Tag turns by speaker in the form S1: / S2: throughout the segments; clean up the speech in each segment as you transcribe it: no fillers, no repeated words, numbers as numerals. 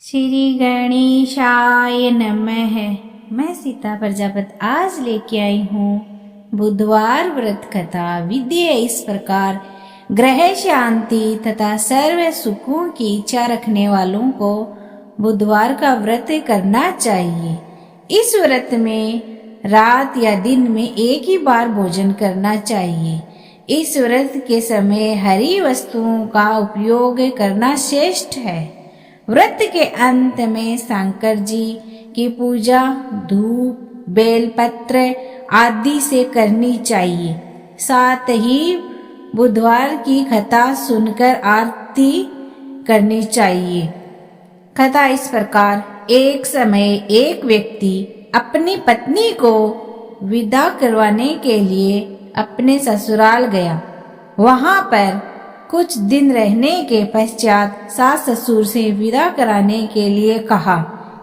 S1: श्री गणेशाय नमः। मैं सीता प्रजापति आज लेके आई हूँ बुधवार व्रत कथा। विधि इस प्रकार, ग्रह शांति तथा सर्व सुखों की इच्छा रखने वालों को बुधवार का व्रत करना चाहिए। इस व्रत में रात या दिन में एक ही बार भोजन करना चाहिए। इस व्रत के समय हरी वस्तुओं का उपयोग करना श्रेष्ठ है। व्रत के अंत में शंकर जी की पूजा धूप बेलपत्र आदि से करनी चाहिए। साथ ही बुधवार की कथा सुनकर आरती करनी चाहिए। कथा इस प्रकार, एक समय एक व्यक्ति अपनी पत्नी को विदा करवाने के लिए अपने ससुराल गया। वहां पर कुछ दिन रहने के पश्चात सास ससुर से विदा कराने के लिए कहा,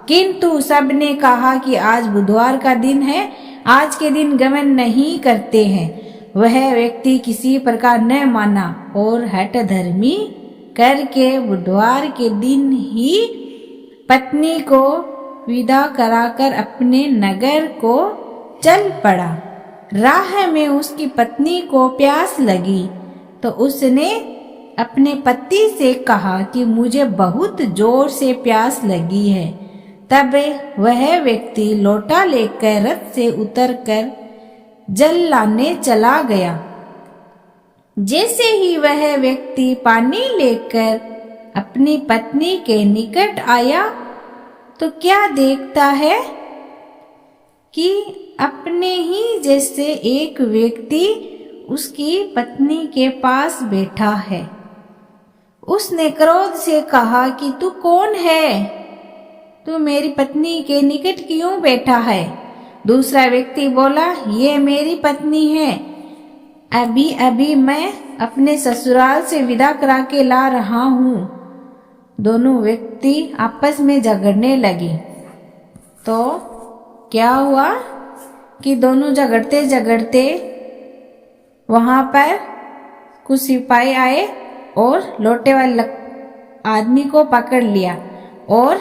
S1: किंतु सबने कहा कि आज बुधवार का दिन है, आज के दिन गमन नहीं करते हैं। वह व्यक्ति किसी प्रकार न माना और हठ धर्मी करके बुधवार के दिन ही पत्नी को विदा कराकर अपने नगर को चल पड़ा। राह में उसकी पत्नी को प्यास लगी तो उसने अपने पति से कहा कि मुझे बहुत जोर से प्यास लगी है। तब वह व्यक्ति लोटा लेकर रथ से उतरकर जल लाने चला गया। जैसे ही वह व्यक्ति पानी लेकर अपनी पत्नी के निकट आया तो क्या देखता है कि अपने ही जैसे एक व्यक्ति उसकी पत्नी के पास बैठा है। उसने क्रोध से कहा कि तू कौन है? तू मेरी पत्नी के निकट क्यों बैठा है? दूसरा व्यक्ति बोला, ये मेरी पत्नी है, अभी अभी मैं अपने ससुराल से विदा करा के ला रहा हूँ। दोनों व्यक्ति आपस में झगड़ने लगे। तो क्या हुआ कि दोनों झगड़ते झगड़ते वहां पर कुछ सिपाही आए और लोटे वाले आदमी को पकड़ लिया और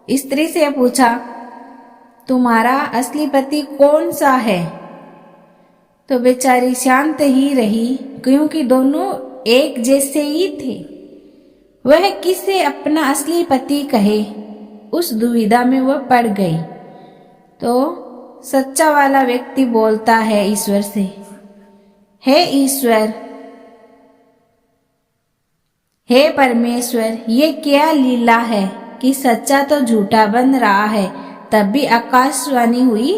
S1: स्त्री से पूछा, तुम्हारा असली पति कौन सा है? तो बेचारी शांत ही रही, क्योंकि दोनों एक जैसे ही थे। वह किसे अपना असली पति कहे, उस दुविधा में वह पड़ गई। तो सच्चा वाला व्यक्ति बोलता है ईश्वर से, हे ईश्वर, हे परमेश्वर, ये क्या लीला है कि सच्चा तो झूठा बन रहा है। तभी आकाशवाणी हुई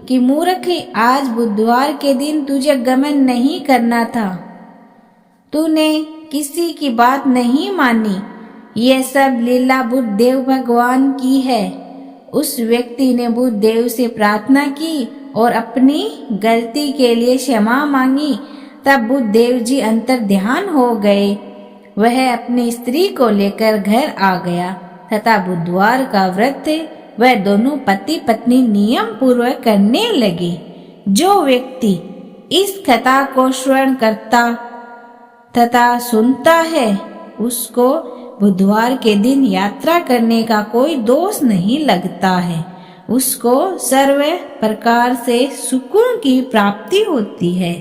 S1: कि मूर्ख, आज बुधवार के दिन तुझे गमन नहीं करना था, तूने किसी की बात नहीं मानी। यह सब लीला बुद्धदेव भगवान की है। उस व्यक्ति ने बुद्धदेव से प्रार्थना की और अपनी गलती के लिए क्षमा मांगी। तब बुद्धदेव जी अंतर ध्यान हो गए। वह अपनी स्त्री को लेकर घर आ गया तथा बुधवार का व्रत वह दोनों पति पत्नी नियम पूर्वक करने लगे। जो व्यक्ति इस कथा को श्रवण करता तथा सुनता है, उसको बुधवार के दिन यात्रा करने का कोई दोष नहीं लगता है। उसको सर्व प्रकार से सुकून की प्राप्ति होती है।